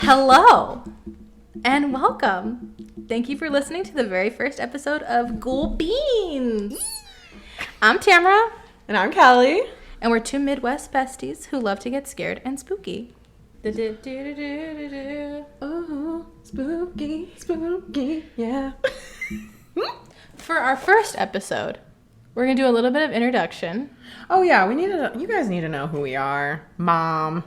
Hello and welcome. Thank you for listening to the very first episode of Ghoul Beans. I'm Tamara. And I'm Kelly. And we're two Midwest besties who love to get scared and spooky. Oh, spooky, spooky, yeah. For our first episode, we're going to do a little bit of introduction. Oh, yeah, you guys need to know who we are. Mom,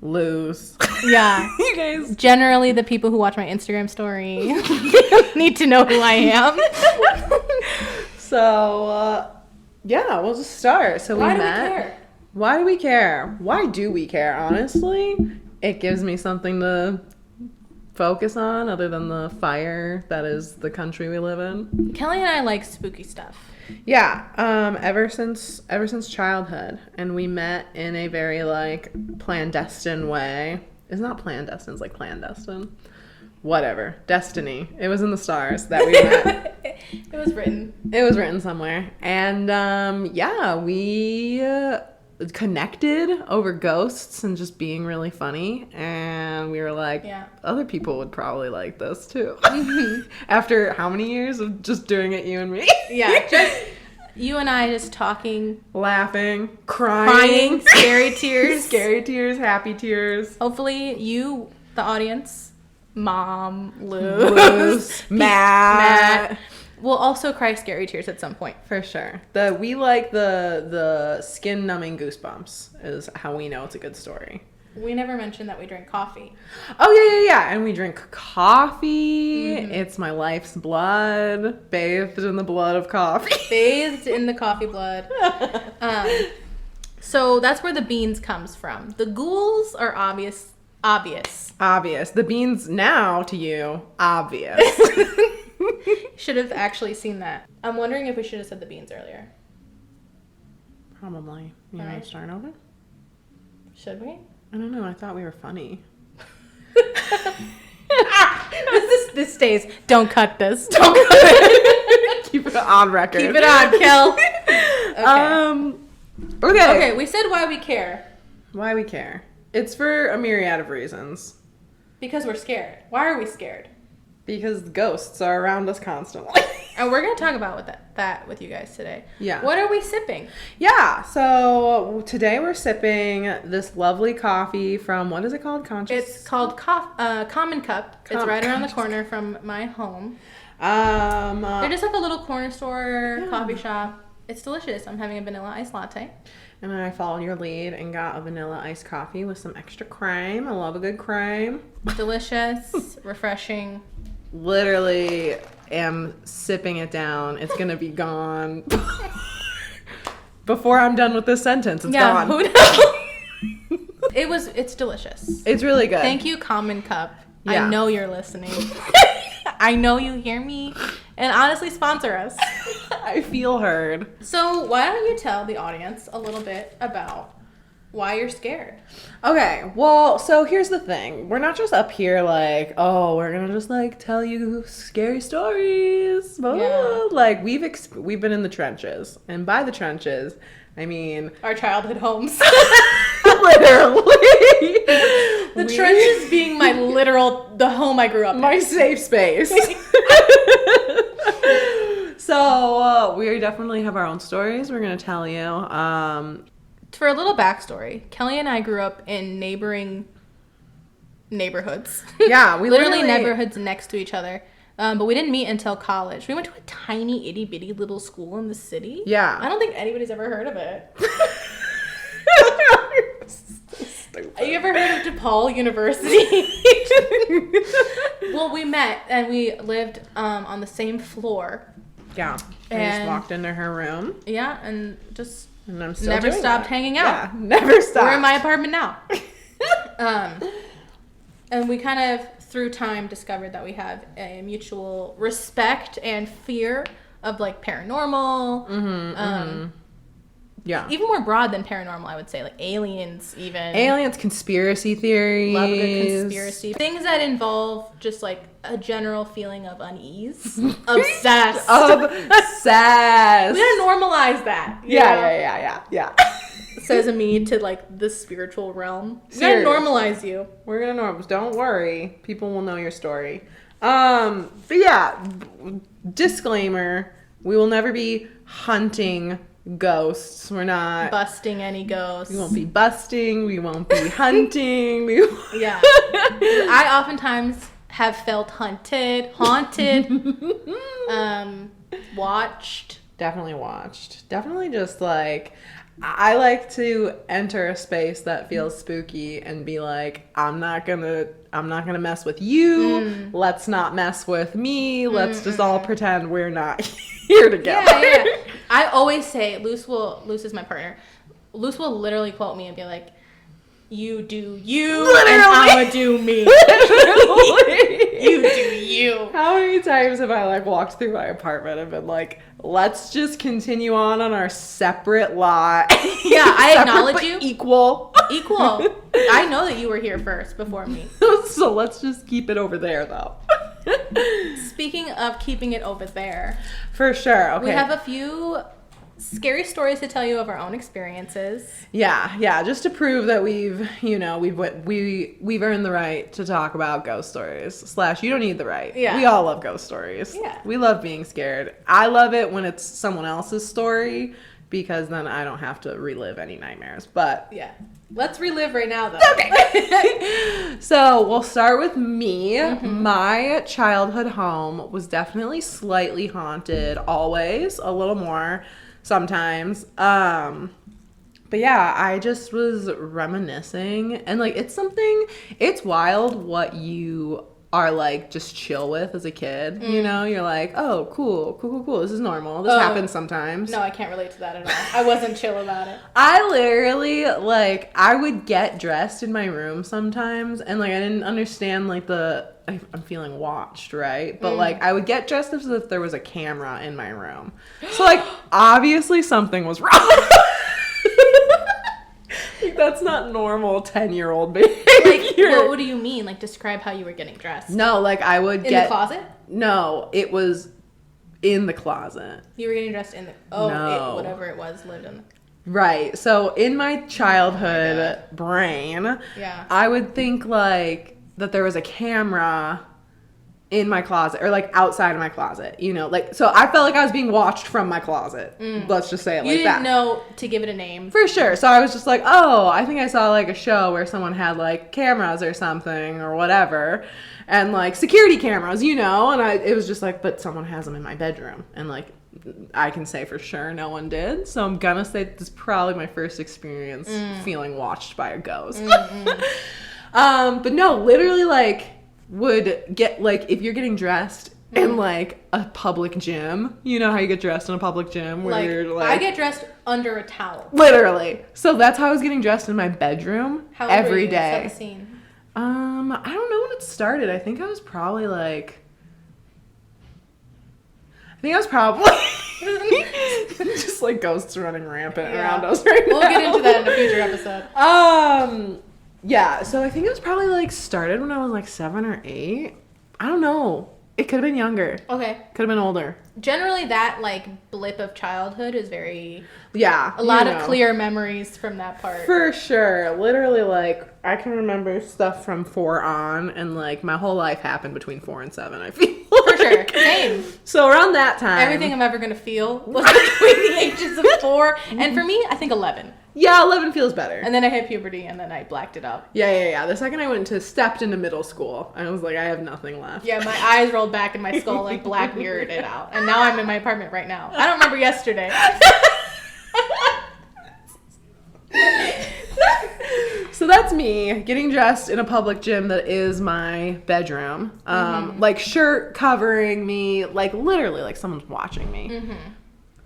Luz. Yeah. You guys. Generally, the people who watch my Instagram story need to know who I am. So, yeah, we'll just start. So Why we do met. we care? Why do we care? Why do we care, honestly? It gives me something to focus on other than the fire that is the country we live in. Kelly and I like spooky stuff. Yeah, ever since childhood, and we met in a very clandestine way. It's not clandestine, it's like clandestine. Whatever, destiny. It was in the stars that we met. It was written. It was written somewhere, and yeah, we connected over ghosts and just being really funny, and we were like, Yeah. Other people would probably like this too. After how many years of just doing it, you and me? Yeah, just you and I just talking, Laughing, crying, scary tears. scary tears, happy tears. Hopefully you, the audience, Mom, Luz, Matt, will also cry scary tears at some point. for sure. We like the skin numbing goosebumps is how we know it's a good story. We never mentioned that we drink coffee. Oh, yeah. And we drink coffee. Mm-hmm. It's my life's blood. Bathed in the blood of coffee. Bathed in the coffee blood. So that's where the beans comes from. The ghouls are obvious. Obvious. The beans now to you, obvious. Should have actually seen that. I'm wondering if we should have said the beans earlier. Probably. You All want right. to start over? Should we? I don't know. I thought we were funny. This stays. Don't cut this. Don't cut it. Keep it on record. Keep it on, Kel. Okay. Okay, we said why we care. Why we care. It's for a myriad of reasons. Because we're scared. Why are we scared? Because ghosts are around us constantly. And we're going to talk about that with you guys today. Yeah. What are we sipping? Yeah, so today we're sipping this lovely coffee from, what is it called? It's called Common Cup. It's right around the corner from my home. They're just like a little corner store, coffee shop. It's delicious. I'm having a vanilla iced latte. And I followed your lead and got a vanilla iced coffee with some extra cream. I love a good cream. Delicious, refreshing. Literally am sipping it down. It's going to be gone. Before I'm done with this sentence, it's gone. Who knows? It's delicious. It's really good. Thank you, Common Cup. Yeah. I know you're listening. I know you hear me. And honestly, sponsor us. I feel heard. So why don't you tell the audience a little bit about why you're scared? Okay, well, so here's the thing. We're not just up here like, oh, we're gonna just tell you scary stories. Yeah. Like we've been in the trenches, and by the trenches, I mean Our childhood homes. literally The trenches being the home I grew up in. my safe space. So we definitely have our own stories we're gonna tell you. For a little backstory, Kelly and I grew up in neighboring neighborhoods. Yeah, we literally neighborhoods next to each other. But we didn't meet until college. We went to a tiny itty bitty little school in the city. Yeah. I don't think anybody's ever heard of it. Have you ever heard of DePaul University? Well, we met and we lived on the same floor. Yeah. I just walked into her room. Yeah, and just And I'm still never doing stopped that. hanging out. Yeah, never stopped. We're in my apartment now. And we kind of, through time, discovered that we have a mutual respect and fear of paranormal. Yeah. Even more broad than paranormal, I would say. Like aliens, even. Aliens, conspiracy theories. Love a good conspiracy. Things that involve just a general feeling of unease. Obsessed. Obsessed. We gotta normalize that. Yeah. says me to like the spiritual realm. We're gonna normalize you. We're gonna normalize. Don't worry. People will know your story. But yeah, disclaimer, we will never be hunting ghosts. We're not busting any ghosts. We won't be busting. We won't be hunting. Yeah. I oftentimes have felt haunted, watched. Definitely watched. Definitely just like, I like to enter a space that feels spooky and be like, I'm not gonna mess with you. Let's not mess with me. Let's just all pretend we're not here together. Yeah. I always say, Luce is my partner. Luce will literally quote me and be like, you do you, literally. And I'ma do me. You do you. How many times have I like walked through my apartment and been like, let's just continue on our separate lot. Yeah, I acknowledge you. Equal. I know that you were here first before me. So let's just keep it over there though. Speaking of keeping it over there. For sure. Okay. We have a few scary stories to tell you of our own experiences. Yeah, just to prove that we've earned the right to talk about ghost stories. / you don't need the right. Yeah. We all love ghost stories. Yeah. We love being scared. I love it when it's someone else's story because then I don't have to relive any nightmares. But yeah. Let's relive right now though. Okay. So we'll start with me. My childhood home was definitely slightly haunted, always, a little more sometimes. But yeah, I just was reminiscing and like it's wild what you are like just chill with as a kid. You know, you're like, oh, cool. This is normal. This happens sometimes. No, I can't relate to that at all. I wasn't chill about it. I literally like I would get dressed in my room sometimes and like I didn't understand like I'm feeling watched, right? But like I would get dressed as if there was a camera in my room. So like obviously something was wrong. Like, that's not normal 10-year-old behavior. Like, what do you mean? Like, describe how you were getting dressed. No, like I would in the closet? No, it was in the closet. You were getting dressed in the whatever it was lived in. Right. So in my childhood brain, I would think like that there was a camera in my closet or like outside of my closet, you know, like, so I felt like I was being watched from my closet. Let's just say it like that. You didn't know to give it a name. For sure. So I was just like, oh, I think I saw like a show where someone had like cameras or something or whatever and like security cameras, you know, and it was just like, but someone has them in my bedroom and like, I can say for sure no one did. So I'm gonna say this is probably my first experience feeling watched by a ghost. But no, literally like, would get like if you're getting dressed in like a public gym, you know how you get dressed in a public gym where you're like I get dressed under a towel. Literally. So that's how I was getting dressed in my bedroom every day. Set the scene. I don't know when it started. I think I was probably just like ghosts running rampant around us right now. We'll get into that in a future episode. Yeah, so I think it was probably like started when I was like 7 or 8. I don't know. It could have been younger. Okay. Could have been older. Generally that like blip of childhood is very a lot of clear memories from that part. For sure. Literally like I can remember stuff from 4 on and like my whole life happened between 4 and 7, I feel. For sure. Same. So around that time everything I'm ever gonna feel was between the ages of 4 and for me I think 11. Yeah, 11 feels better. And then I hit puberty, and then I blacked it out. Yeah. The second I stepped into middle school, I was like, I have nothing left. Yeah, my eyes rolled back in my skull, like Black Mirrored it out. And now I'm in my apartment right now. I don't remember yesterday. So that's me getting dressed in a public gym that is my bedroom. Like shirt covering me, like literally like someone's watching me.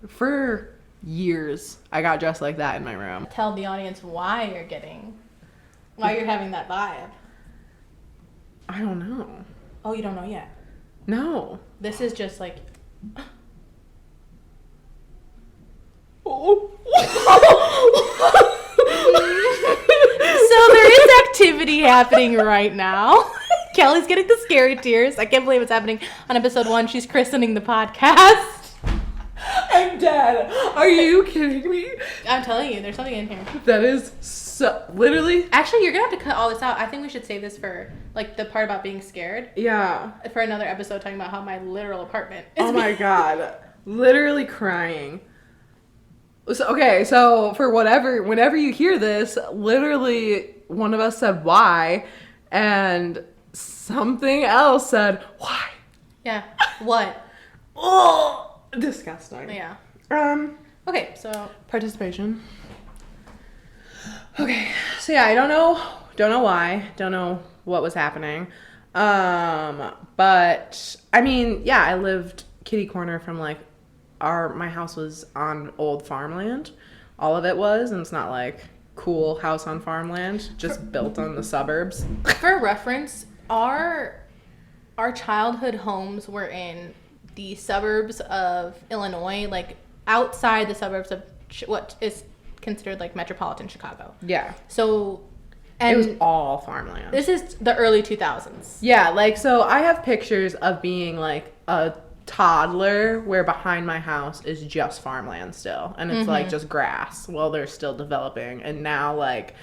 For years I got dressed like that in my room. Tell the audience why you're having that vibe. I don't know. Oh, you don't know yet? No. This is just like So there is activity happening right now. Kelly's getting the scary tears. I can't believe it's happening on episode 1. She's christening the podcast. I'm I'm dead. Are you kidding me? I'm telling you, there's something in here. That is so literally. Actually, you're gonna have to cut all this out. I think we should save this for like the part about being scared. Yeah. For another episode talking about how my literal apartment is. Oh my god. Literally crying. So for whenever you hear this, literally one of us said why, and something else said why. Yeah. What? Oh, disgusting. Yeah. Okay, so participation. Okay, so yeah, I don't know why, don't know what was happening. But I mean, yeah, I lived kitty corner from like my house was on old farmland. All of it was, and it's not like cool house on farmland, just built on the suburbs. For reference, our childhood homes were in the suburbs of Illinois, like outside the suburbs of what is considered like metropolitan Chicago. Yeah. So, and it was all farmland. This is the early 2000s. Yeah, like, so I have pictures of being like a toddler where behind my house is just farmland still, and it's like just grass while they're still developing. And now like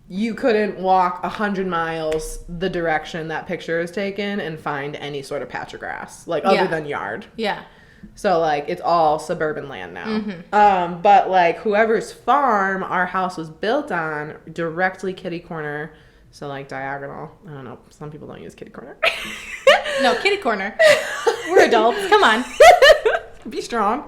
you couldn't walk 100 miles the direction that picture is taken and find any sort of patch of grass, like other than yard. Yeah. So like it's all suburban land now. But like whoever's farm our house was built on, directly kitty corner, so like diagonal. I don't know, some people don't use kitty corner. No, kitty corner. We're adults. Come on. Be strong.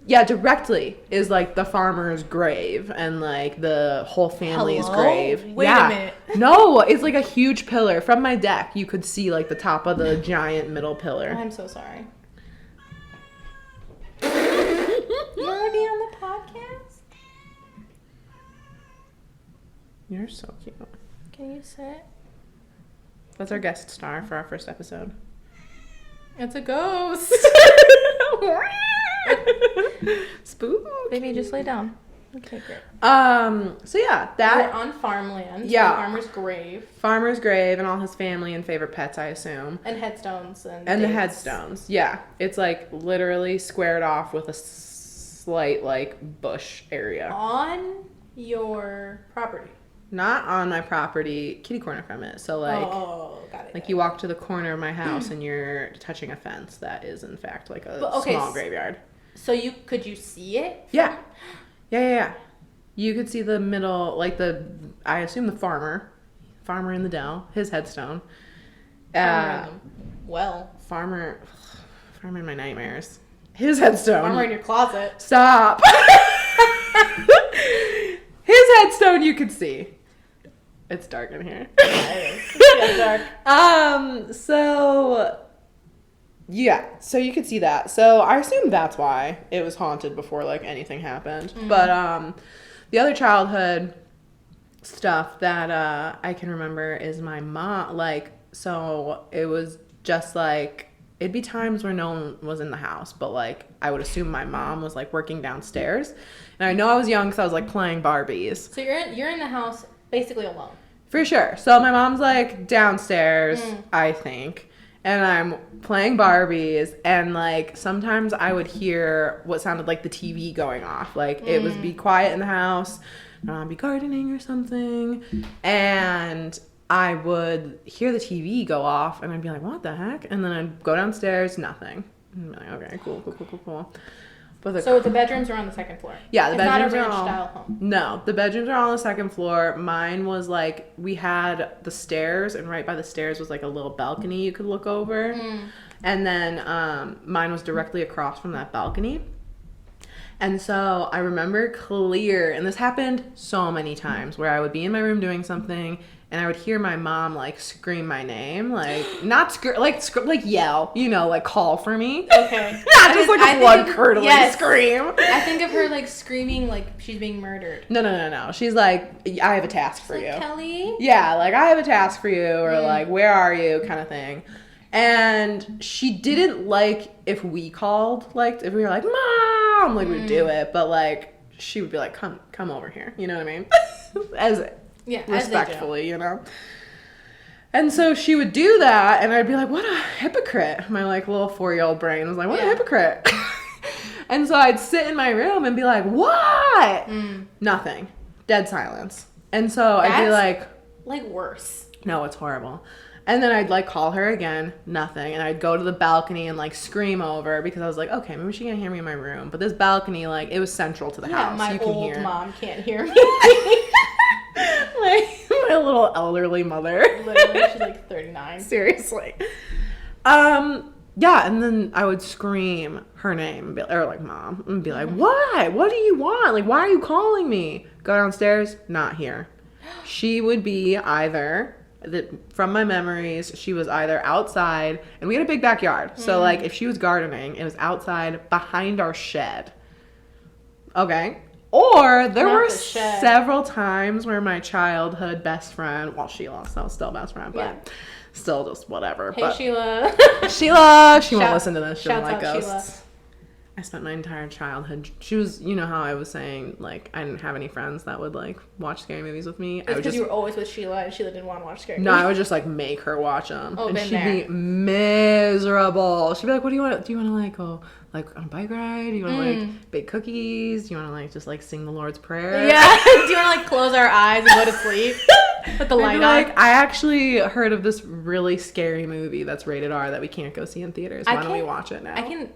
Yeah, directly is like the farmer's grave and like the whole family's grave. Wait a minute. No, it's like a huge pillar. From my deck, you could see like the top of the giant middle pillar. I'm so sorry. You want to be on the podcast? You're so cute. Can you sit? That's our guest star for our first episode. It's a ghost. Spook. Baby, just lay down. Okay, great. So yeah, that we're on farmland. Yeah. The farmer's grave. Farmer's grave and all his family and favorite pets, I assume. And headstones and the dates. headstones. Yeah, it's like literally squared off with a slight like bush area. On your property. Not on my property, kitty corner from it. So like, got it. like you walk to the corner of my house and you're touching a fence that is in fact like a small graveyard. So could you see it? Yeah. You could see the middle, like I assume the farmer in the dell, his headstone. Farmer in my nightmares. His headstone. Farmer in your closet. Stop. His headstone you could see. It's dark in here. Yeah, dark. So you could see that. So I assume that's why it was haunted before like anything happened. But the other childhood stuff that I can remember is my mom. Like, so it was just like, it'd be times where no one was in the house, but like I would assume my mom was like working downstairs, and I know I was young because I was like playing Barbies. So you're in the house basically alone. For sure. So my mom's like downstairs, I think, and I'm playing Barbies, and like sometimes I would hear what sounded like the TV going off. Like it would be quiet in the house, and I'd be gardening or something, and I would hear the TV go off, and I'd be like, what the heck? And then I'd go downstairs, nothing. And I'm like, okay, cool. But so the bedrooms are on the second floor? Yeah, the bedrooms are all... not a ranch-style home? No, the bedrooms are all on the second floor. Mine was like, we had the stairs, and right by the stairs was like a little balcony you could look over. And then mine was directly across from that balcony. And so I remember clear, and this happened so many times, where I would be in my room doing something, and I would hear my mom like scream my name, like not like yell, you know, like call for me. Okay. Not just like a blood curdling scream. I think of her like screaming like she's being murdered. No. She's like, I have a task for you. Kelly? Yeah, like I have a task for you, or like, where are you, kind of thing. And she didn't like if we called, like if we were like, Mom, like we'd do it, but like she would be like, come over here, you know what I mean? As respectfully, you know. And so she would do that, and I'd be like, what a hypocrite. My, like, little 4-year-old brain was like, what a hypocrite. And so I'd sit in my room and be like, what? Nothing. Dead silence. And so I'd be like... like, worse. No, it's horrible. And then I'd, like, call her again. Nothing. And I'd go to the balcony and, like, scream over because I was like, okay, maybe she can't hear me in my room. But this balcony, like, it was central to the house. My you can old hear. mom can't hear me. my little elderly mother. Literally, she's like 39. Seriously. Yeah, and then I would scream her name, or like mom, and be like, what? What do you want? Like, why are you calling me? Go downstairs, not here. She would be either, from my memories, she was either outside, and we had a big backyard. So, like, if she was gardening, it was outside behind our shed. Okay? Or there were several times where my childhood best friend, well, Sheila, so still best friend, but still just whatever. Hey, but Sheila. Sheila, she won't listen to this. She won't like ghosts. Sheila. I spent my entire childhood. She was, you know how I was saying, like, I didn't have any friends that would, like, watch scary movies with me. It's because you were always with Sheila and Sheila didn't want to watch scary movies. No, I would just, like, make her watch them. Oh, and been she'd there. be miserable. She'd be like, what do you want? Do you want to, like, go, like, on a bike ride? Do you want to, like, bake cookies? Do you want to, like, just, like, sing the Lord's Prayer? Yeah. Do you want to, like, close our eyes and go to sleep? With the light on? Like, I actually heard of this really scary movie that's rated R that we can't go see in theaters. Why don't we watch it now?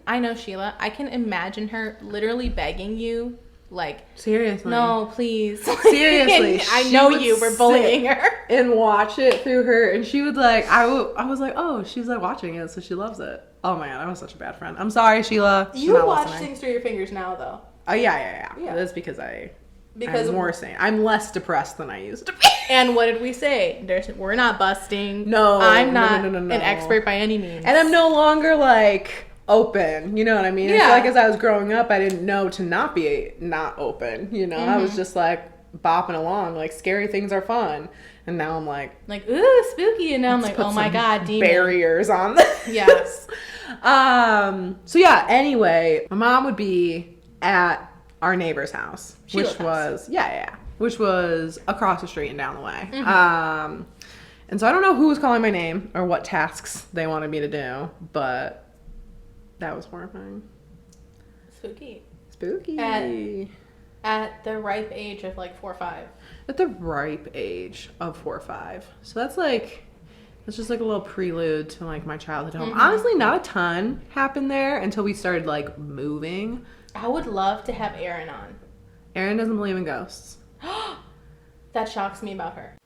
I know Sheila. I can imagine her literally begging you, like, seriously. no, please. Seriously. I know you were bullying her. And watch it through her. And she would, like, I was like, oh, she's, like, watching it, so she loves it. Oh, my God, I was such a bad friend. I'm sorry, Sheila. You watch things through your fingers now, though. Oh, yeah. That's because I'm more sane. I'm less depressed than I used to be. And what did we say? We're not busting. No. I'm not an expert by any means. And I'm no longer, like, open. You know what I mean? Yeah. I feel like as I was growing up, I didn't know to not be not open. You know? I was just, like, bopping along. Like, scary things are fun. And now I'm like, ooh, spooky. And now I'm like, oh my God, demon. Barriers on this. Yes. So, yeah, anyway, my mom would be at our neighbor's house, which was across the street and down the way. And so I don't know who was calling my name or what tasks they wanted me to do, but that was horrifying. Spooky. At the ripe age of like 4 or 5. At the ripe age of 4 or 5. So that's just like a little prelude to like my childhood home. Honestly, not a ton happened there until we started like moving. I would love to have Erin on. Erin doesn't believe in ghosts. That shocks me about her.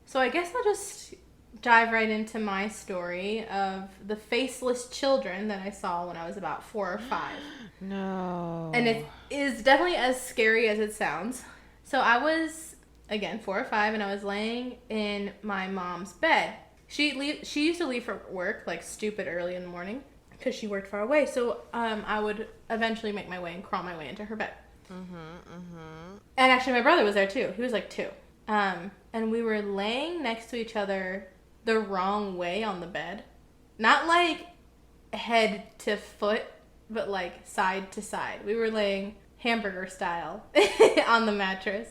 So I guess I'll just dive right into my story of the faceless children that I saw when I was about 4 or 5. No. And it is definitely as scary as it sounds. So I was, again, 4 or 5, and I was laying in my mom's bed. She used to leave for work, like, stupid early in the morning because she worked far away. So I would eventually make my way and crawl my way into her bed. And actually, my brother was there, too. He was, like, 2. And we were laying next to each other the wrong way on the bed. Not, like, head to foot, but, like, side to side. We were laying hamburger style on the mattress.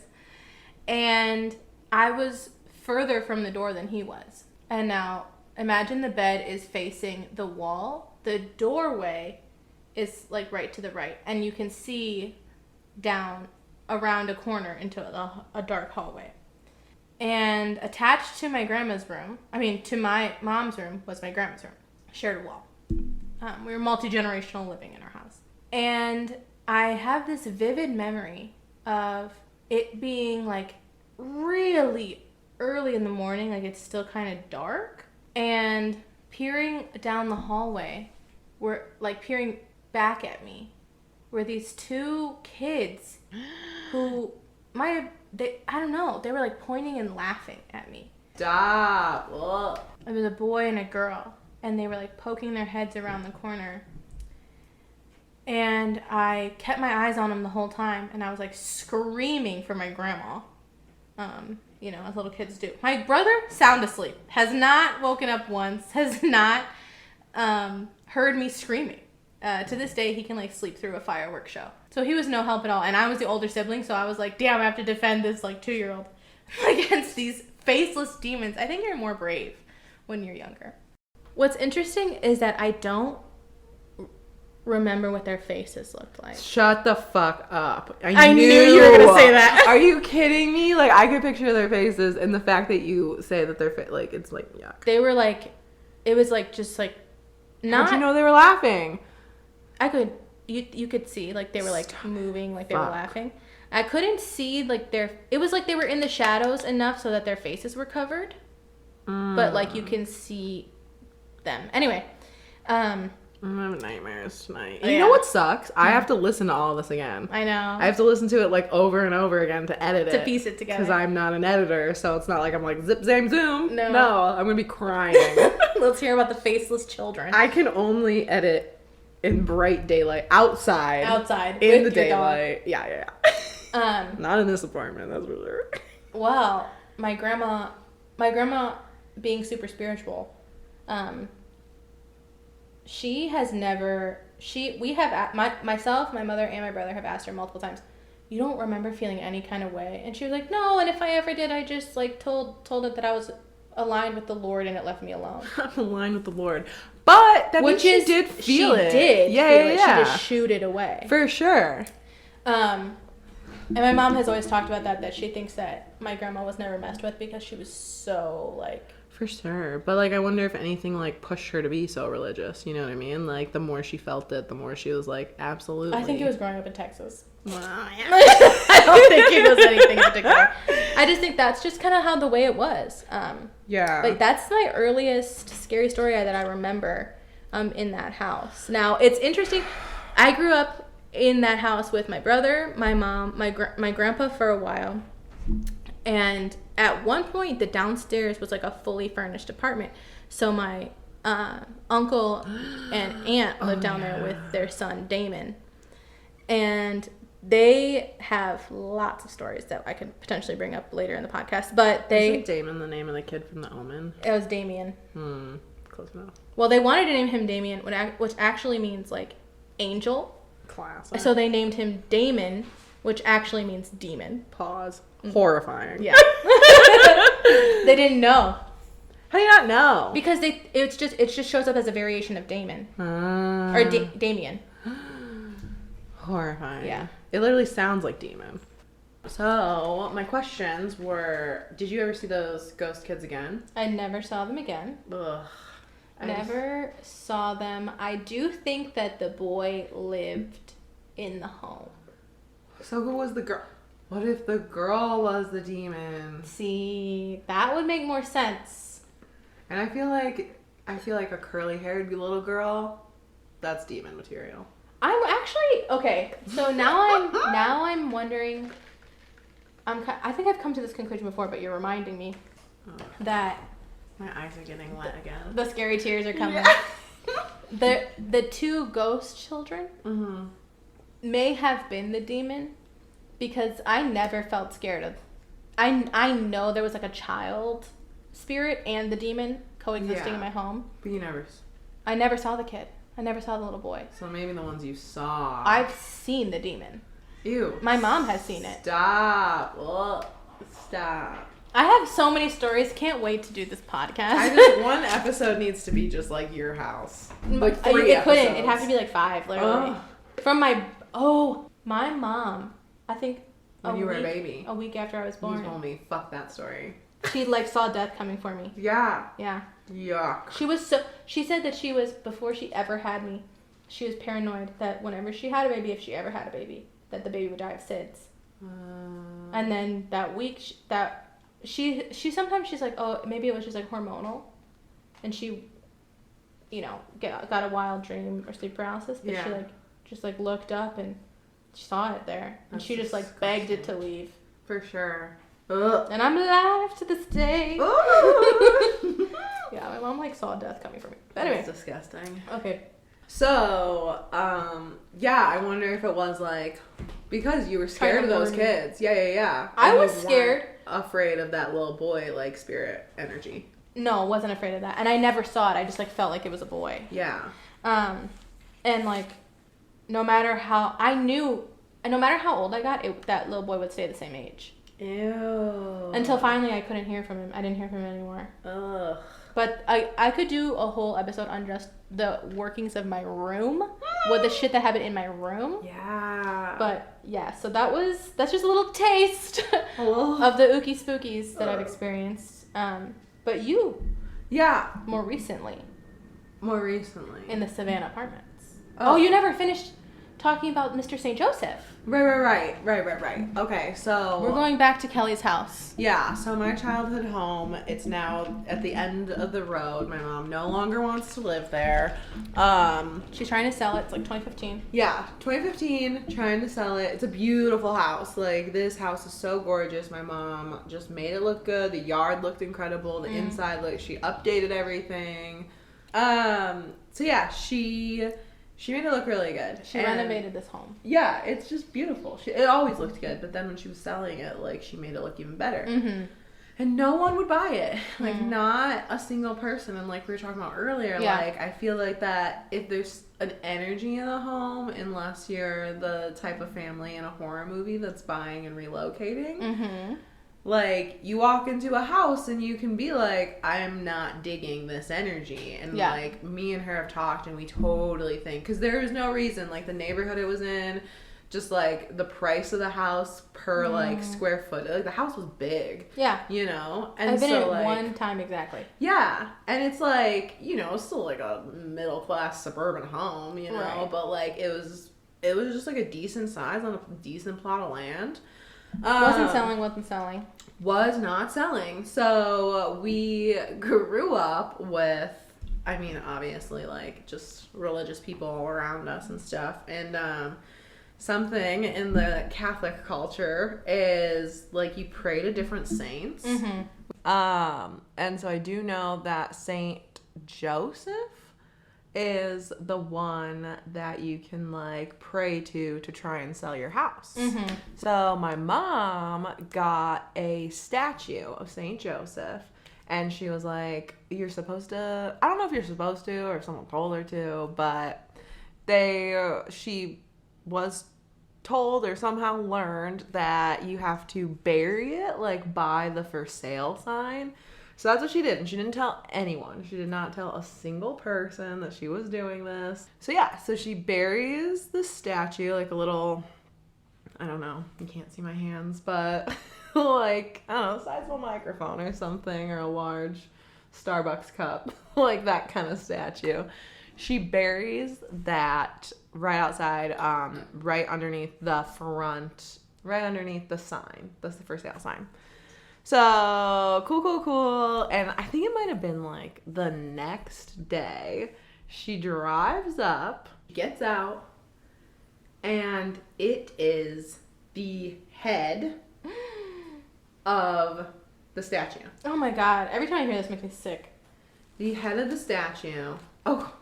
And I was further from the door than he was. And now, imagine the bed is facing the wall. The doorway is, like, right to the right. And you can see down around a corner into a dark hallway. And attached to my grandma's room, to my mom's room, was my grandma's room. Shared a wall. We were multi-generational living in our house. And I have this vivid memory of it being, like, really early in the morning, like it's still kind of dark, and peering down the hallway, peering back at me, were these 2 kids who I don't know, they were like pointing and laughing at me. Stop. Ugh. It was a boy and a girl, and they were like poking their heads around the corner. And I kept my eyes on them the whole time, and I was like screaming for my grandma, as little kids do. My brother, sound asleep, has not woken up once, has not heard me screaming. To this day, he can like sleep through a fireworks show. So he was no help at all, and I was the older sibling, so I was like, damn, I have to defend this like 2-year-old against these faceless demons. I think you're more brave when you're younger. What's interesting is that I don't remember what their faces looked like. Shut the fuck up. I knew you were gonna say that. Are you kidding me? Like, I could picture their faces, and the fact that you say that they're like, it's like, yuck. They were like, it was like, just like, not. How'd you know they were laughing? I could, you could see, like, they were like moving, like they were laughing. I couldn't see, like, it was like they were in the shadows enough so that their faces were covered. But, like, you can see them. Anyway, I'm having nightmares tonight. You know what sucks? I have to listen to all this again. I know. I have to listen to it like over and over again to edit it. To piece it together. Because I'm not an editor, so it's not like I'm like zip, zam, zoom. No. I'm going to be crying. Let's hear about the faceless children. I can only edit in bright daylight. Outside. In the daylight. Dog. Yeah. Not in this apartment, that's for sure. Well, my grandma being super spiritual, she has never, myself, my mother, and my brother have asked her multiple times, you don't remember feeling any kind of way? And she was like, no, and if I ever did, I just, like, told it that I was aligned with the Lord and it left me alone. I'm aligned with the Lord. But that means she did feel it. She did. Yeah. She just shooed it away. For sure. And my mom has always talked about that she thinks that my grandma was never messed with because she was so, like... For sure. But, like, I wonder if anything, like, pushed her to be so religious. You know what I mean? Like, the more she felt it, the more she was like, absolutely. I think it was growing up in Texas. Well, yeah. I don't think it was anything in particular. I just think that's just kind of how the way it was. Yeah. Like, that's my earliest scary story that I remember in that house. Now, it's interesting. I grew up in that house with my brother, my mom, my grandpa for a while. And at one point, the downstairs was like a fully furnished apartment. So my uncle and aunt lived down there with their son, Damon. And they have lots of stories that I could potentially bring up later in the podcast. But Isn't Damon the name of the kid from The Omen? It was Damien. Close enough. Well, they wanted to name him Damien, which actually means, like, angel. Classic. So they named him Damon, which actually means demon. Pause. Horrifying. Yeah. They didn't know. How do you not know? Because it just shows up as a variation of Damon. Or Damien. Horrifying. Yeah. It literally sounds like demon. So, my questions were, did you ever see those ghost kids again? I never saw them again. Ugh. Never saw them. I do think that the boy lived in the home. So who was the girl? What if the girl was the demon? See, that would make more sense. And I feel like a curly-haired little girl, that's demon material. I'm actually okay. So now I'm wondering. I think I've come to this conclusion before, but you're reminding me that my eyes are getting wet again. The scary tears are coming. Yeah. The two ghost children may have been the demon, because I never felt scared of. I know there was like a child spirit and the demon coexisting in my home. But I never saw the kid. I never saw the little boy. So maybe the ones you saw. I've seen the demon. Ew. My mom has seen it. Stop. Ugh. Stop. I have so many stories. Can't wait to do this podcast. One episode needs to be just like your house. Like 3 episodes. Couldn't. It'd have to be like 5, literally. From my mom, I think when you were a baby. A week after I was born. You told me, fuck that story. She like saw death coming for me. Yeah. Yeah. Yuck. She said that she was, before she ever had me, she was paranoid that whenever she had a baby, if she ever had a baby, that the baby would die of SIDS. And then that week, she sometimes she's like, oh, maybe it was just like hormonal. And she, got a wild dream or sleep paralysis. But she just looked up and she saw it there. And she just begged it to leave. For sure. Ugh. And I'm alive to this day. Yeah, my mom saw death coming for me. But anyway. That's disgusting. Okay. So, I wonder if it was because you were scared of those kids. Yeah. I was scared. Afraid of that little boy, spirit energy. No, wasn't afraid of that. And I never saw it. I just felt like it was a boy. Yeah. And no matter how old I got, that little boy would stay the same age. Ew. Until finally I couldn't hear from him. I didn't hear from him anymore. Ugh. But I could do a whole episode on just the workings of my room, what the shit that happened in my room. Yeah. But yeah, so that's just a little taste of the ookie spookies that I've experienced. But you, more recently in the Savannah apartments. Oh, you never finished talking about Mr. St. Joseph. Right. Okay, so we're going back to Kelly's house. Yeah, so my childhood home, it's now at the end of the road. My mom no longer wants to live there. She's trying to sell it. It's like 2015. Yeah, 2015, trying to sell it. It's a beautiful house. Like, this house is so gorgeous. My mom just made it look good. The yard looked incredible. The inside, like, she updated everything. So yeah, she made it look really good. She renovated this home. Yeah, it's just beautiful. It always looked good, but then when she was selling it, like, she made it look even better. Mm-hmm. And no one would buy it. Like, not a single person. And like we were talking about earlier, like, I feel like that if there's an energy in the home, unless you're the type of family in a horror movie that's buying and relocating, like, you walk into a house and you can be like, I'm not digging this energy. And like, me and her have talked and we totally think, because there was no reason, like, the neighborhood it was in, just like the price of the house per like square foot, like, the house was big, you know. And I've been so, in like, one time exactly. Yeah, and it's like, you know, it's still like a middle class suburban home, you know, but like it was just like a decent size on a decent plot of land. Was not selling. So we grew up with, I mean, obviously, like, just religious people around us and stuff. And something in the Catholic culture is, like, you pray to different saints. And so I do know that Saint Joseph is the one that you can, like, pray to try and sell your house. So my mom got a statue of Saint Joseph, and she was like, you're supposed to, I don't know if you're supposed to or if someone told her to, but she was told or somehow learned that you have to bury it, like, by the for sale sign. So that's what she did, and she didn't tell anyone. She did not tell a single person that she was doing this. So yeah, so she buries the statue, like a little, I don't know, you can't see my hands, but like, I don't know, size of a microphone or something, or a large Starbucks cup, like that kind of statue. She buries that right outside, right underneath the front, right underneath the sign. That's the for sale sign. So, cool. And I think it might have been, like, the next day, she drives up, gets out, and it is the head of the statue. Oh my god. Every time I hear this makes me sick. The head of the statue. Oh,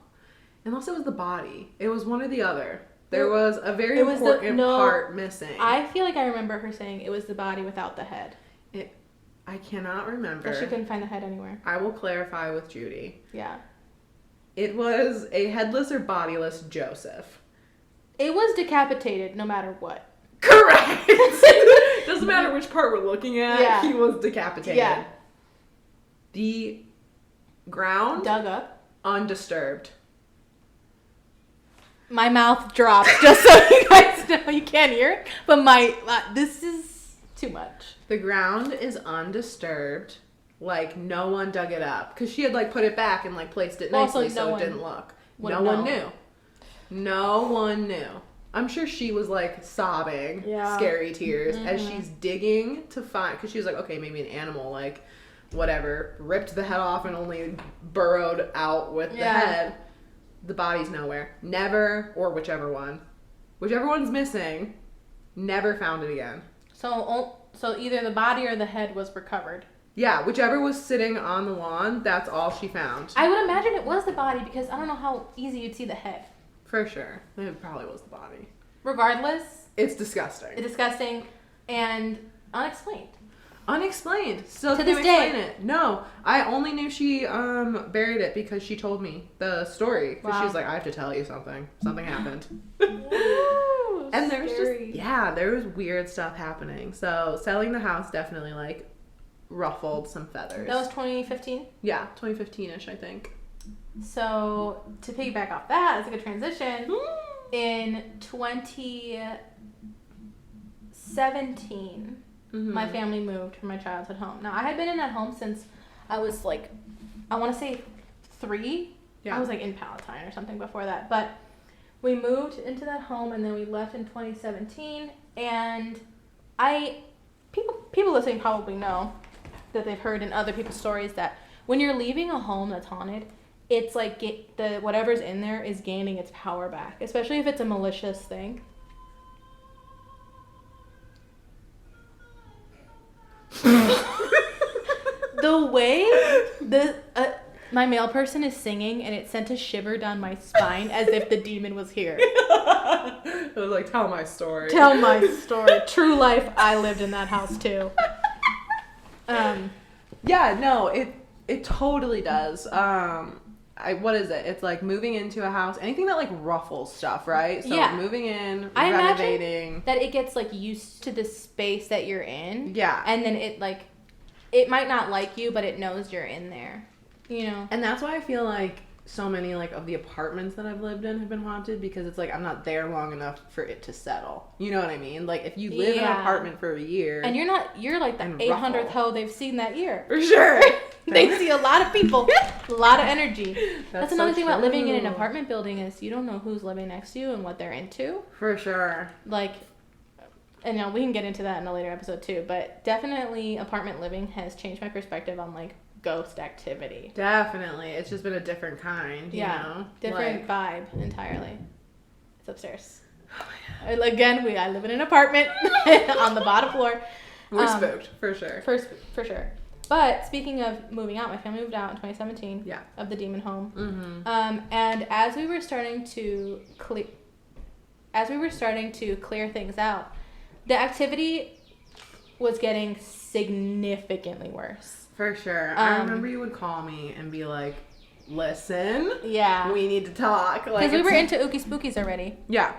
unless it was the body. It was one or the other. There was a very important part missing. I feel like I remember her saying it was the body without the head. I cannot remember. That she couldn't find the head anywhere. I will clarify with Judy. Yeah. It was a headless or bodiless Joseph. It was decapitated no matter what. Correct! Doesn't matter which part we're looking at, he was decapitated. Yeah. The ground dug up. Undisturbed. My mouth dropped, just so you guys know. You can't hear it, but this is too much. The ground is undisturbed. Like, no one dug it up. Because she had, like, put it back and, like, placed it nicely so it didn't look. No one knew. No one knew. I'm sure she was, like, sobbing, scary tears, as she's digging to find, because she was like, okay, maybe an animal, like, whatever, ripped the head off and only burrowed out with the head. The body's nowhere. Never, or whichever one's missing, never found it again. So either the body or the head was recovered. Yeah, whichever was sitting on the lawn, that's all she found. I would imagine it was the body, because I don't know how easy you'd see the head. For sure. It probably was the body. Regardless. It's disgusting. It's disgusting and unexplained. Unexplained. Still to can't this explain day. it. No. I only knew she buried it because she told me the story. Because she was like, I have to tell you something. Something happened. And there was scary. there was weird stuff happening. So selling the house definitely like ruffled some feathers. That was 2015? Yeah, 2015-ish, I think. So to piggyback off that, it's a good transition. In 2017, my family moved from my childhood home. Now, I had been in that home since I was like, I want to say 3. Yeah. I was like in Palatine or something before that. But we moved into that home and then we left in 2017. And people listening probably know that they've heard in other people's stories that when you're leaving a home that's haunted, it's like whatever's in there is gaining its power back, especially if it's a malicious thing. The way my male person is singing and it sent a shiver down my spine as if the demon was here. It was like, tell my story. Tell my story. True life, I lived in that house too. Yeah, no, it totally does. What is it? It's like moving into a house, anything that like ruffles stuff, right? So yeah. Moving in, I renovating. imagine that it gets like used to the space that you're in. Yeah. And then it might not like you, but it knows you're in there. You know? And that's why I feel like so many like of the apartments that I've lived in have been haunted, because it's like I'm not there long enough for it to settle. You know what I mean? Like if you live in an apartment for a year, and you're like the 800th hoe they've seen that year. For sure. They see a lot of people, a lot of energy. That's another thing about living in an true. apartment building is you don't know who's living next to you and what they're into. For sure. Like, and we can get into that in a later episode too, but definitely apartment living has changed my perspective on like ghost activity. Definitely. It's just been a different kind, you know? Different vibe entirely. It's upstairs. Oh my God. Again, I live in an apartment on the bottom floor. We're spooked, for sure. For sure. But speaking of moving out, my family moved out in 2017 of the demon home. Mm-hmm. And as we were starting to clear things out, the activity was getting significantly worse. For sure. I remember you would call me and be like, listen, yeah, we need to talk. Because we were into Ookie Spookies already. Yeah.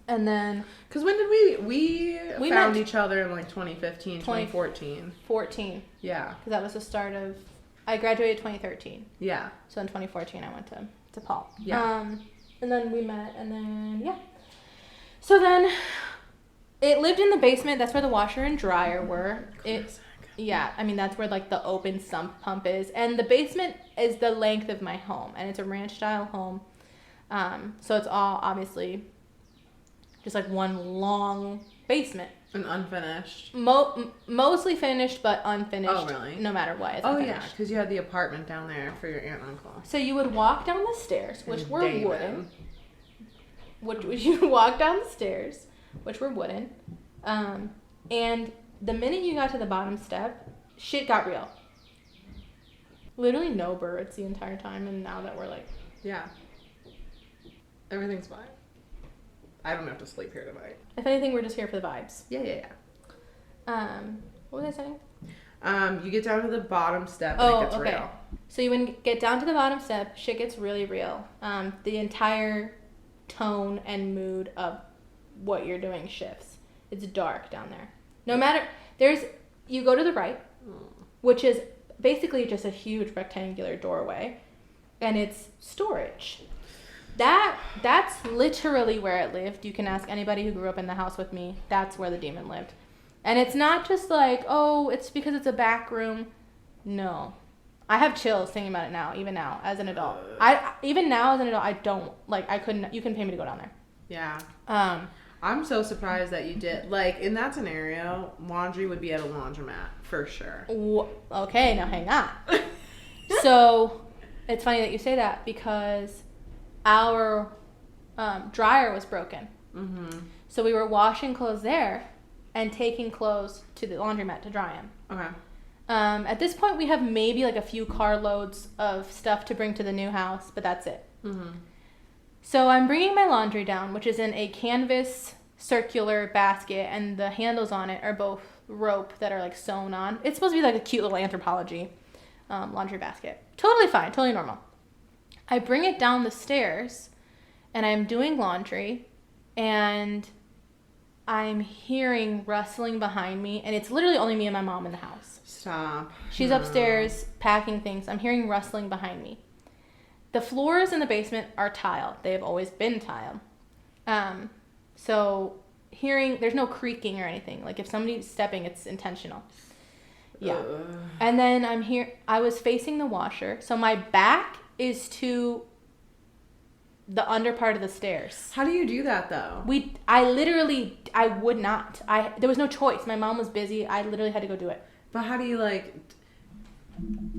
And then... Because when did we found each other in like 2015, 2014. 14. Yeah. Because that was the start of... I graduated 2013. Yeah. So in 2014 I went to Paul. Yeah. And then we met and then, yeah. So then it lived in the basement. That's where the washer and dryer were. Yeah, I mean, that's where, like, the open sump pump is. And the basement is the length of my home. And it's a ranch-style home. So it's all, obviously, just, like, one long basement. And unfinished. Mostly finished, but unfinished. Oh, really? No maher what. It's unfinished. Yeah, because you had the apartment down there for your aunt and uncle. So you would walk down the stairs, which were wooden. You walk down the stairs, which were wooden. And... the minute you got to the bottom step, shit got real. Literally no birds the entire time, and now that we're like... Yeah. Everything's fine. I don't have to sleep here tonight. If anything, we're just here for the vibes. Yeah. What was I saying? You get down to the bottom step and it gets real. So you would get down to the bottom step, shit gets really real. The entire tone and mood of what you're doing shifts. It's dark down there. No matter, you go to the right, which is basically just a huge rectangular doorway, and it's storage. That's literally where it lived. You can ask anybody who grew up in the house with me. That's where the demon lived. And it's not just like, oh, it's because it's a back room. No. I have chills thinking about it even now, as an adult. I don't, like, you couldn't pay me to go down there. Yeah. I'm so surprised that you did. Like, in that scenario, laundry would be at a laundromat, for sure. Okay, now hang on. So, it's funny that you say that, because our dryer was broken. Mm-hmm. So, we were washing clothes there and taking clothes to the laundromat to dry them. Okay. At this point, we have maybe, like, a few carloads of stuff to bring to the new house, but that's it. Mm-hmm. So I'm bringing my laundry down, which is in a canvas circular basket, and the handles on it are both rope that are like sewn on. It's supposed to be like a cute little Anthropologie laundry basket. Totally fine, totally normal. I bring it down the stairs, and I'm doing laundry, and I'm hearing rustling behind me, and it's literally only me and my mom in the house. Stop. She's upstairs packing things. I'm hearing rustling behind me. The floors in the basement are tile. They have always been tile. So there's no creaking or anything. Like if somebody's stepping, it's intentional. Yeah. And then I was facing the washer. So my back is to the under part of the stairs. How do you do that though? I would not. There was no choice. My mom was busy. I literally had to go do it. But how do you like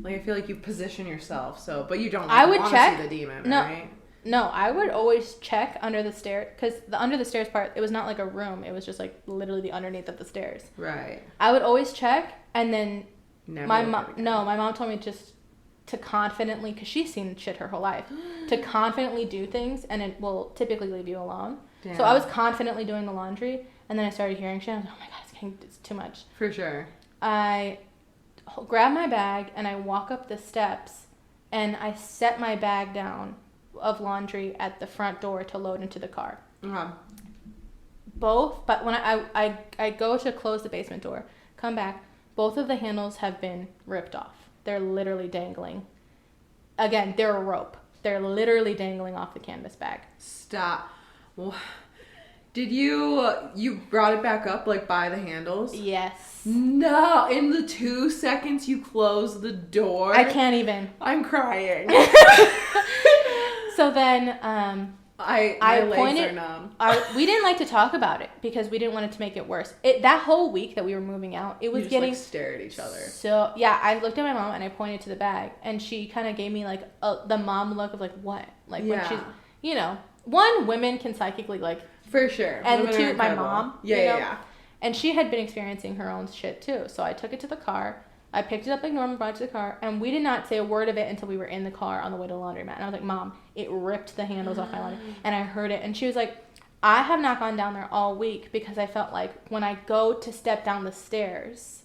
I feel like you position yourself but you don't I would want check to see the demon, no, right? No, I would always check under the stairs, because the under the stairs part, it was not like a room. It was just like literally the underneath of the stairs. Right. I would always check, and then my mom told me just to confidently, because she's seen shit her whole life, to confidently do things, and it will typically leave you alone. Damn. So I was confidently doing the laundry, and then I started hearing shit. I was like, oh my god, it's too much. For sure. I grab my bag, and I walk up the steps, and I set my bag down of laundry at the front door to load into the car. Uh-huh. But when I go to close the basement door, come back, both of the handles have been ripped off. They're literally dangling. Again, they're a rope. They're literally dangling off the canvas bag. Stop. Did you brought it back up by the handles? Yes. No, in the 2 seconds you close the door. I can't even. I'm crying. So then, my legs are numb. We didn't like to talk about it because we didn't want it to make it worse. That whole week that we were moving out, it was getting stare at each other. So yeah, I looked at my mom and I pointed to the bag, and she kind of gave me the mom look of what, when she's, one, women can psychically for sure, and women two, my mom, yeah. And she had been experiencing her own shit too. So I took it to the car. I picked it up like normal, brought it to the car, and we did not say a word of it until we were in the car on the way to the laundromat. And I was like, Mom, it ripped the handles off my laundry. And I heard it. And she was like, I have not gone down there all week because I felt like when I go to step down the stairs,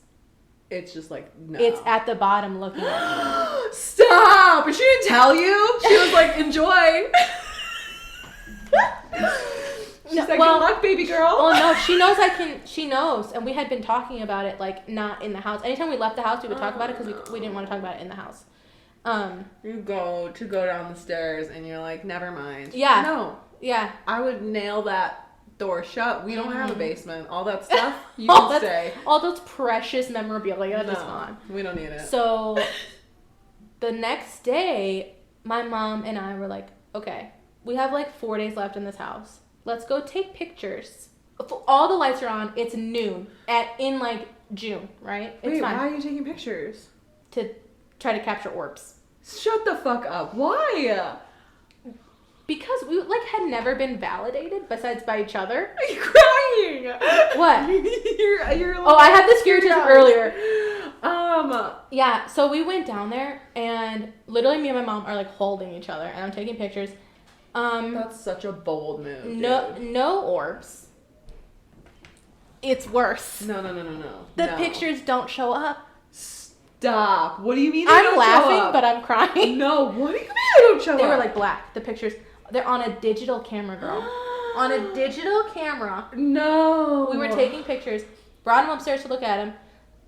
it's just no. It's at the bottom looking at me. Stop! But she didn't tell you? She was like, enjoy. She's good luck, baby girl. Oh, no, she knows. And we had been talking about it, not in the house. Anytime we left the house, we would talk about it because we didn't want to talk about it in the house. You go down the stairs and you're like, never mind. Yeah. No. Yeah. I would nail that door shut. We don't have a basement. All that stuff, you can stay. All those precious memorabilia, that's gone. We don't need it. So, the next day, my mom and I were like, okay, we have 4 days left in this house. Let's go take pictures. All the lights are on. It's noon in June, right? It's fine. Why are you taking pictures? To try to capture orbs. Shut the fuck up. Why? Because we had never been validated besides by each other. Are you crying? What? you're I had the scary tip earlier. Yeah. So we went down there, and literally me and my mom are holding each other, and I'm taking pictures. That's such a bold move. No orbs. It's worse. No. The pictures don't show up. Stop. What do you mean? I'm laughing, but I'm crying. No. What do you mean they don't show up? They were black. The pictures. They're on a digital camera, girl. On a digital camera. No. We were taking pictures. Brought them upstairs to look at them.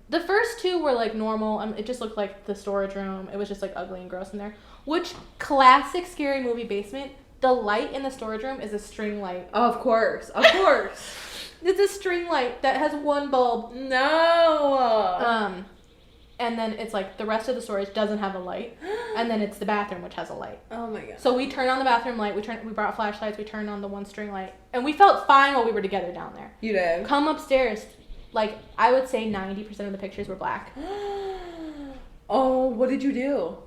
The first two were normal. It just looked like the storage room. It was just ugly and gross in there. Which classic scary movie basement. The light in the storage room is a string light. Of course. It's a string light that has one bulb. No. And then it's the rest of the storage doesn't have a light. And then it's the bathroom which has a light. Oh my god. So we turned on the bathroom light. We brought flashlights. We turned on the one string light. And we felt fine while we were together down there. You did? Come upstairs. I would say 90% of the pictures were black. Oh, what did you do?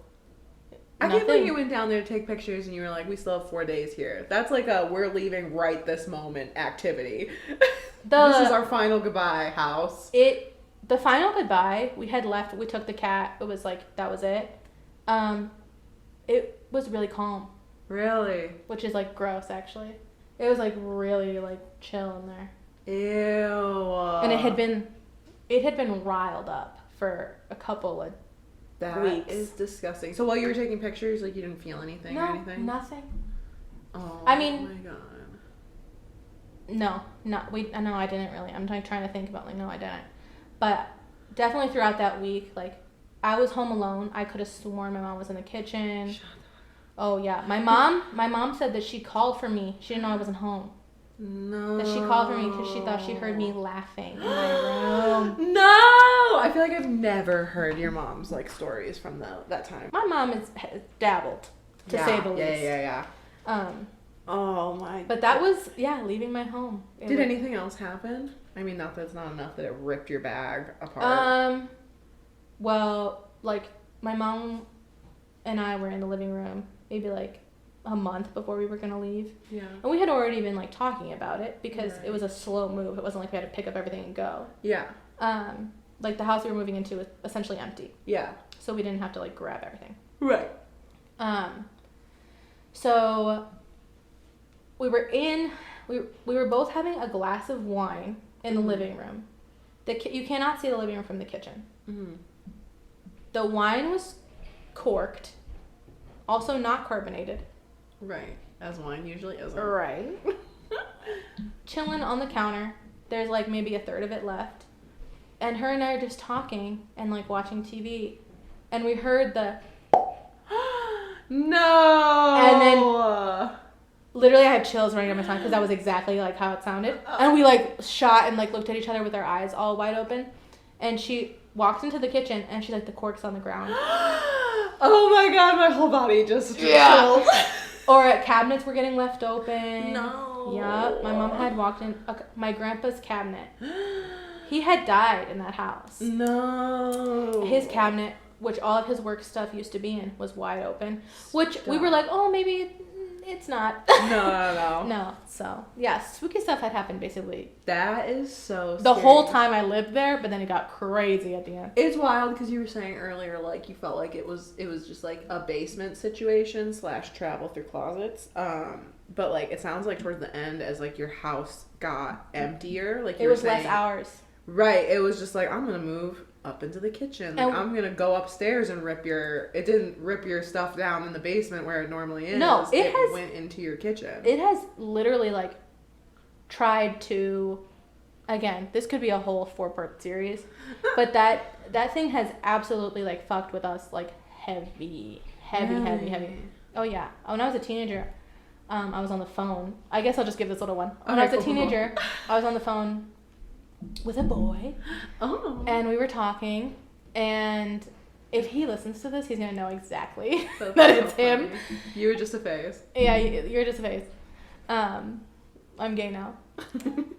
I can't Nothing. believe you went down there to take pictures and you were like, we still have 4 days here. That's a we're leaving right this moment activity. This is our final goodbye house. The final goodbye, we had left, we took the cat. It was that was it. It was really calm. Really? Which is gross, actually. It was really chill in there. Ew. And it had been riled up for a couple of weeks. That is disgusting. So while you were taking pictures, you didn't feel anything or anything? Nothing. Oh, I mean, my god. No, I didn't really. I'm like trying to think about, like, no, I didn't. But definitely throughout that week, like, I was home alone. I could have sworn my mom was in the kitchen. Oh, yeah. My mom said that she called for me. She didn't know I wasn't home. No. That she called for me because she thought she heard me laughing in my room. No! I feel like I've never heard your mom's, like, stories from that time. My mom has dabbled, to say the least. Yeah. Oh, my. But that was, leaving my home. Did anything else happen? I mean, not that it's not enough that it ripped your bag apart. Well, like, my mom and I were in the living room maybe, like, a month before we were going to leave. Yeah. And we had already been, like, talking about it because it was a slow move. It wasn't like we had to pick up everything and go. Yeah. Like, the house we were moving into was essentially empty. Yeah. So we didn't have to, like, grab everything. Right. So we were both having a glass of wine in the living room. You cannot see the living room from the kitchen. Mm-hmm. The wine was corked, also not carbonated. Right. As wine usually isn't. Right. Chilling on the counter. There's, like, maybe a third of it left. And her and I are just talking and, like, watching TV. And we heard the... No! And then... Literally, I had chills running down my spine because that was exactly, like, how it sounded. And we, like, shot and, like, looked at each other with our eyes all wide open. And she walked into the kitchen and she's like, the cork's on the ground. Oh my god, my whole body just chilled. Or cabinets were getting left open. No. Yep. My mom had walked in my grandpa's cabinet. He had died in that house. No. His cabinet, which all of his work stuff used to be in, was wide open. Which Stop. we were like, oh, maybe it's not. No. No. So, yeah, spooky stuff had happened basically. That is so scary. The whole time I lived there, but then it got crazy at the end. It's wild because you were saying earlier, like, you felt like it was just like a basement situation / travel through closets. But, like, it sounds like towards the end, as, like, your house got emptier, like, it was less hours. Right. It was just like, I'm gonna move up into the kitchen. Like, I'm gonna go upstairs and it didn't rip your stuff down in the basement where it normally is. No, it went into your kitchen. It has literally, like, tried to, again, this could be a whole 4-part series, but that thing has absolutely, like, fucked with us, like, heavy. Oh, yeah. When I was a teenager, I was on the phone. I guess I'll just give this little one. When I was a teenager, I was on the phone with a boy. Oh. And we were talking, and if he listens to this, he's going to know exactly that it's him. You were just a phase. Yeah, you're just a phase. I'm gay now.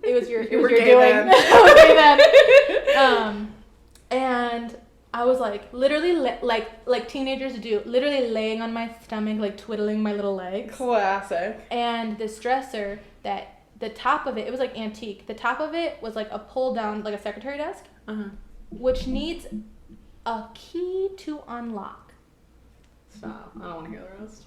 It was your You were your gay doing. then. I was gay then. And I was, like, literally, like teenagers do, literally laying on my stomach, like, twiddling my little legs. Classic. And this dresser that the top of it was, like, antique. The top of it was, like, a pull down, like a secretary desk, which needs a key to unlock. Stop. I don't want to hear the rest.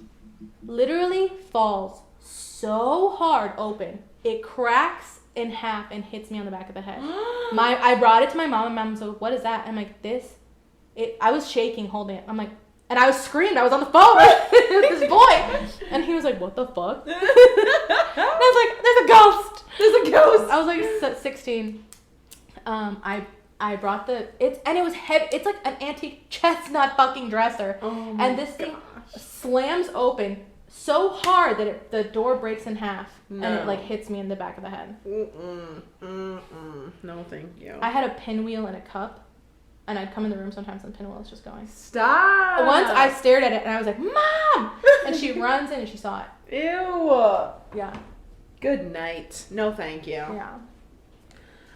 Literally falls so hard open, it cracks in half and hits me on the back of the head. I brought it to my mom, and mom's like, what is that? I'm like, I was shaking holding it. I'm like, and I was screamed. I was on the phone with this boy. And he was like, what the fuck? And I was like, there's a ghost. There's a ghost. I was like 16. I brought it was heavy. It's like an antique chestnut fucking dresser. Oh and this thing slams open so hard that the door breaks in half. No. And it, like, hits me in the back of the head. No, thank you. I had a pinwheel and a cup. And I'd come in the room sometimes and the pinwheel was just going. Stop! Once I stared at it and I was like, Mom! And she runs in and she saw it. Ew! Yeah. Good night. No, thank you. Yeah.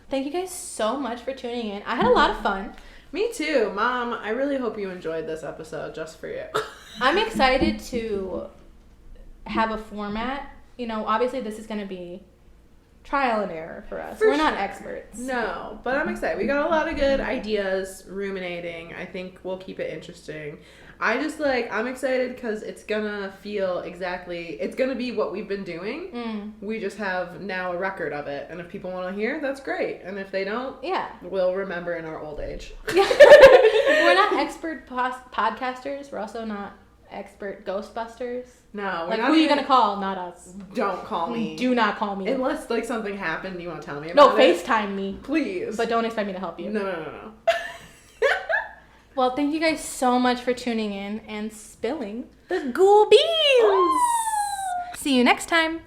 Thank you guys so much for tuning in. I had a lot of fun. Me too. Mom, I really hope you enjoyed this episode just for you. I'm excited to have a format. You know, obviously this is going to be trial and error for us. We're not experts. No, but I'm excited. We got a lot of good ideas ruminating. I think we'll keep it interesting. I'm excited because it's gonna feel it's gonna be what we've been doing. We just have now a record of it. And if people want to hear, that's great. And if they don't, we'll remember in our old age. We're not expert podcasters. We're also not expert Ghostbusters. No, Like, who are you gonna call? Not us. Don't call me. Do not call me. Unless, like, something happened you want to tell me about it. FaceTime me. Please. But don't expect me to help you. No. Well, thank you guys so much for tuning in and spilling the ghoul beans. See you next time.